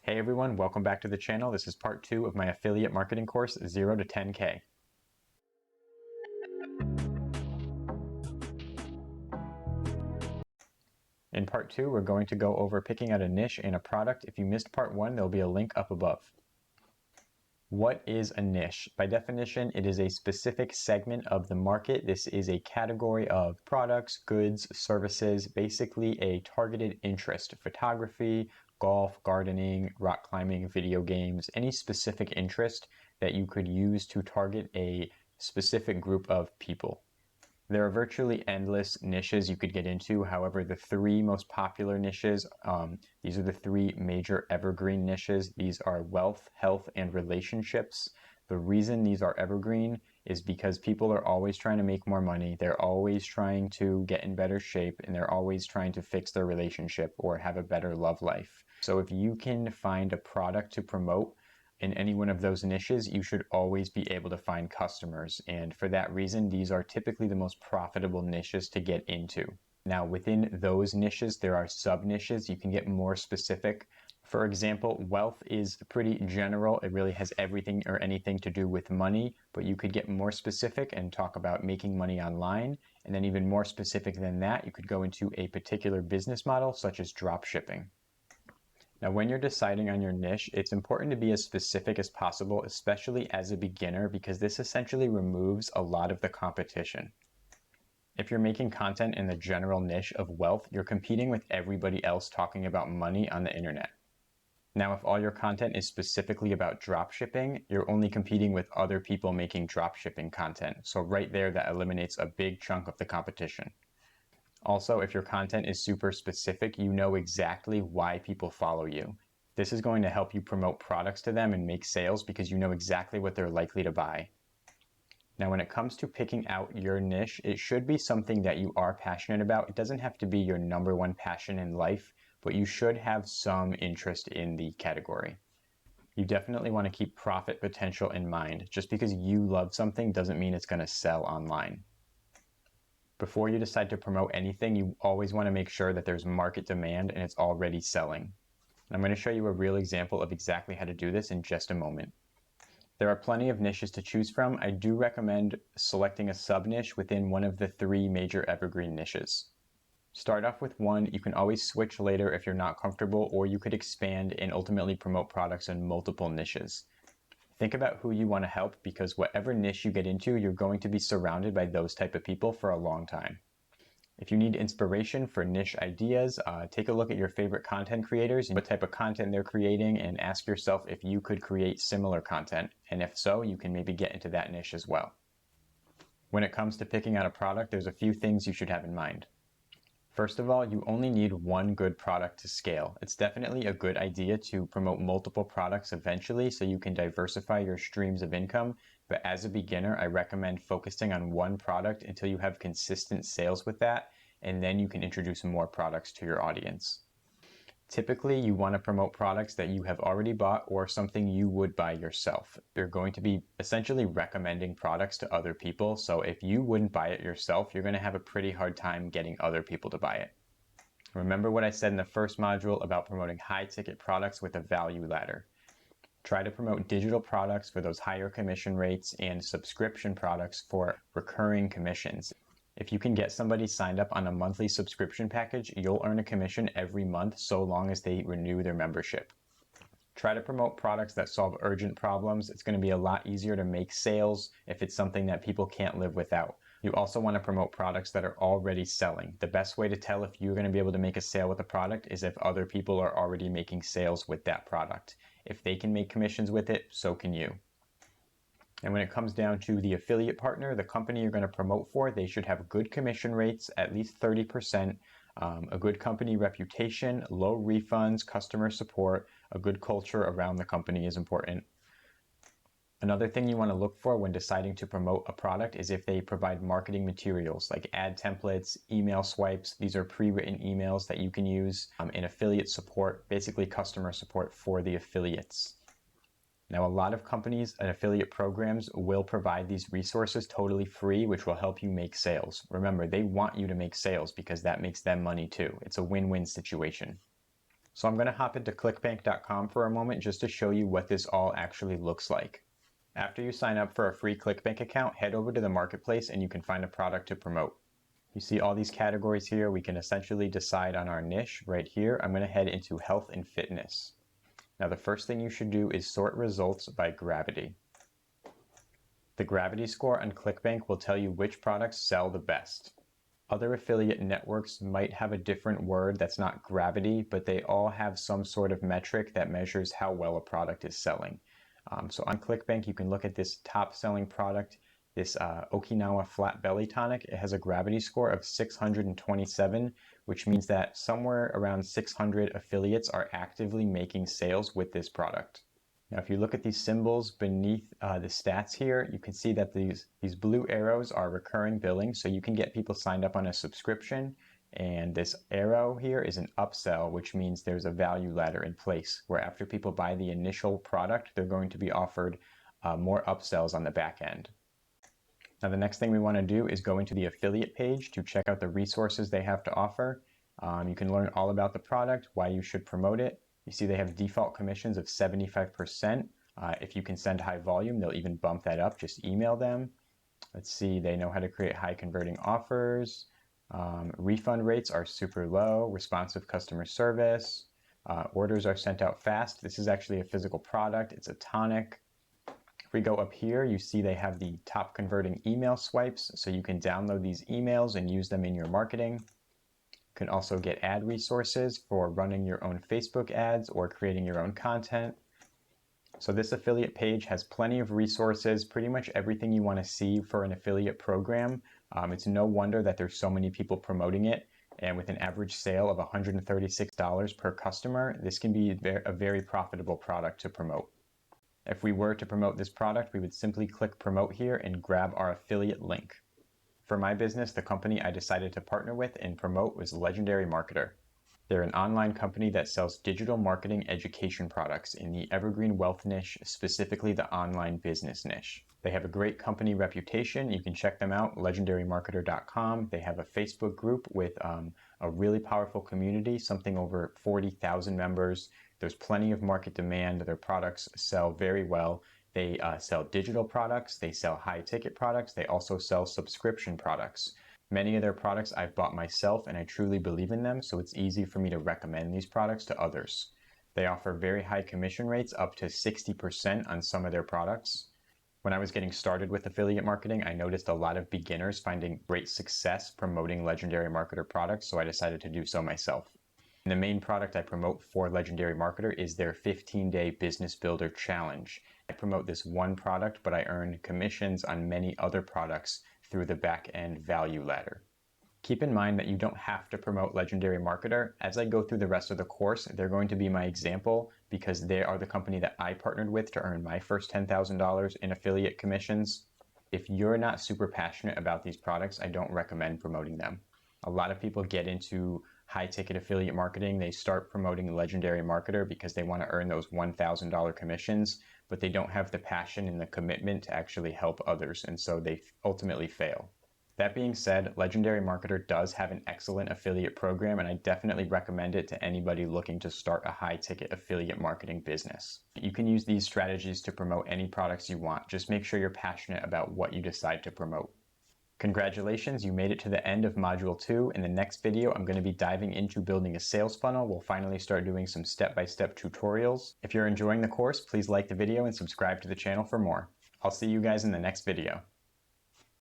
Hey everyone, welcome back to the channel. This is part 2 of my affiliate marketing course, 0 to 10K. In part 2, we're going to go over picking out a niche in a product. If you missed part 1, there'll be a link up above. What is a niche? By definition, it is a specific segment of the market. This is a category of products, goods, services, basically a targeted interest. Photography, golf, gardening, rock climbing, video games, any specific interest that you could use to target a specific group of people. There are virtually endless niches you could get into. However, the three most popular niches, these are the three major evergreen niches. These are wealth, health, and relationships. The reason these are evergreen is because people are always trying to make more money. They're always trying to get in better shape, and they're always trying to fix their relationship or have a better love life. So if you can find a product to promote in any one of those niches, you should always be able to find customers. And for that reason, these are typically the most profitable niches to get into. Now, within those niches, there are sub-niches. You can get more specific. For example, wealth is pretty general. It really has everything or anything to do with money, but you could get more specific and talk about making money online. And then even more specific than that, you could go into a particular business model, such as drop shipping. Now, when you're deciding on your niche, it's important to be as specific as possible, especially as a beginner, because this essentially removes a lot of the competition. If you're making content in the general niche of wealth, you're competing with everybody else talking about money on the internet. Now, if all your content is specifically about drop shipping, you're only competing with other people making drop shipping content. So right there, that eliminates a big chunk of the competition. Also, if your content is super specific, you know exactly why people follow you. This is going to help you promote products to them and make sales because you know exactly what they're likely to buy. Now, when it comes to picking out your niche, it should be something that you are passionate about. It doesn't have to be your number one passion in life, but you should have some interest in the category. You definitely want to keep profit potential in mind. Just because you love something doesn't mean it's going to sell online. Before you decide to promote anything, you always want to make sure that there's market demand and it's already selling. And I'm going to show you a real example of exactly how to do this in just a moment. There are plenty of niches to choose from. I do recommend selecting a sub-niche within one of the three major evergreen niches. Start off with one. You can always switch later if you're not comfortable, or you could expand and ultimately promote products in multiple niches. Think about who you want to help, because whatever niche you get into, you're going to be surrounded by those type of people for a long time. If you need inspiration for niche ideas, take a look at your favorite content creators and what type of content they're creating, and ask yourself if you could create similar content. And if so, you can maybe get into that niche as well. When it comes to picking out a product, there's a few things you should have in mind. First of all, you only need one good product to scale. It's definitely a good idea to promote multiple products eventually so you can diversify your streams of income, but as a beginner, I recommend focusing on one product until you have consistent sales with that, and then you can introduce more products to your audience. Typically, you want to promote products that you have already bought or something you would buy yourself. You're going to be essentially recommending products to other people, so if you wouldn't buy it yourself, you're going to have a pretty hard time getting other people to buy it. Remember what I said in the first module about promoting high-ticket products with a value ladder. Try to promote digital products for those higher commission rates and subscription products for recurring commissions. If you can get somebody signed up on a monthly subscription package, you'll earn a commission every month so long as they renew their membership. Try to promote products that solve urgent problems. It's going to be a lot easier to make sales if it's something that people can't live without. You also want to promote products that are already selling. The best way to tell if you're going to be able to make a sale with a product is if other people are already making sales with that product. If they can make commissions with it, so can you. And when it comes down to the affiliate partner, the company you're going to promote for, they should have good commission rates, at least 30%, a good company reputation, low refunds, customer support, a good culture around the company is important. Another thing you want to look for when deciding to promote a product is if they provide marketing materials like ad templates, email swipes. These are pre-written emails that you can use, and affiliate support, basically customer support for the affiliates. Now, a lot of companies and affiliate programs will provide these resources totally free, which will help you make sales. Remember, they want you to make sales because that makes them money too. It's a win-win situation. So I'm going to hop into clickbank.com for a moment just to show you what this all actually looks like. After you sign up for a free ClickBank account, head over to the marketplace and you can find a product to promote. You see all these categories here. We can essentially decide on our niche right here. I'm going to head into health and fitness. Now the first thing you should do is sort results by gravity. The gravity score on ClickBank will tell you which products sell the best. Other affiliate networks might have a different word that's not gravity, but they all have some sort of metric that measures how well a product is selling. So on ClickBank, you can look at this top selling product, this Okinawa Flat Belly Tonic. It has a gravity score of 627, which means that somewhere around 600 affiliates are actively making sales with this product. Now, if you look at these symbols beneath the stats here, you can see that these blue arrows are recurring billing, so you can get people signed up on a subscription. And this arrow here is an upsell, which means there's a value ladder in place where after people buy the initial product, they're going to be offered more upsells on the back end. Now, the next thing we want to do is go into the affiliate page to check out the resources they have to offer. You can learn all about the product, why you should promote it. You see they have default commissions of 75%. If you can send high volume, they'll even bump that up. Just email them. Let's see, they know how to create high converting offers. Refund rates are super low. Responsive customer service. Orders are sent out fast. This is actually a physical product. It's a tonic. If we go up here, you see they have the top converting email swipes. So you can download these emails and use them in your marketing. You can also get ad resources for running your own Facebook ads or creating your own content. So this affiliate page has plenty of resources, pretty much everything you want to see for an affiliate program. It's no wonder that there's so many people promoting it. And with an average sale of $136 per customer, this can be a very profitable product to promote. If we were to promote this product, we would simply click promote here and grab our affiliate link. For my business, the company I decided to partner with and promote was Legendary Marketer. They're an online company that sells digital marketing education products in the evergreen wealth niche, specifically the online business niche. They have a great company reputation. You can check them out, legendarymarketer.com. They have a Facebook group with a really powerful community, something over 40,000 members. There's plenty of market demand. Their products sell very well. They sell digital products, they sell high ticket products, they also sell subscription products. Many of their products I've bought myself and I truly believe in them, so it's easy for me to recommend these products to others. They offer very high commission rates, up to 60% on some of their products. When I was getting started with affiliate marketing, I noticed a lot of beginners finding great success promoting Legendary Marketer products, so I decided to do so myself. And the main product I promote for Legendary Marketer is their 15-day Business Builder Challenge. I promote this one product, but I earn commissions on many other products through the back-end value ladder. Keep in mind that you don't have to promote Legendary Marketer. As I go through the rest of the course, they're going to be my example because they are the company that I partnered with to earn my first $10,000 in affiliate commissions. If you're not super passionate about these products, I don't recommend promoting them. A lot of people get into high-ticket affiliate marketing. They start promoting Legendary Marketer because they want to earn those $1,000 commissions, but they don't have the passion and the commitment to actually help others, and so they ultimately fail. That being said, Legendary Marketer does have an excellent affiliate program, and I definitely recommend it to anybody looking to start a high-ticket affiliate marketing business. You can use these strategies to promote any products you want. Just make sure you're passionate about what you decide to promote. Congratulations, you made it to the end of Module 2. In the next video, I'm going to be diving into building a sales funnel. We'll finally start doing some step-by-step tutorials. If you're enjoying the course, please like the video and subscribe to the channel for more. I'll see you guys in the next video.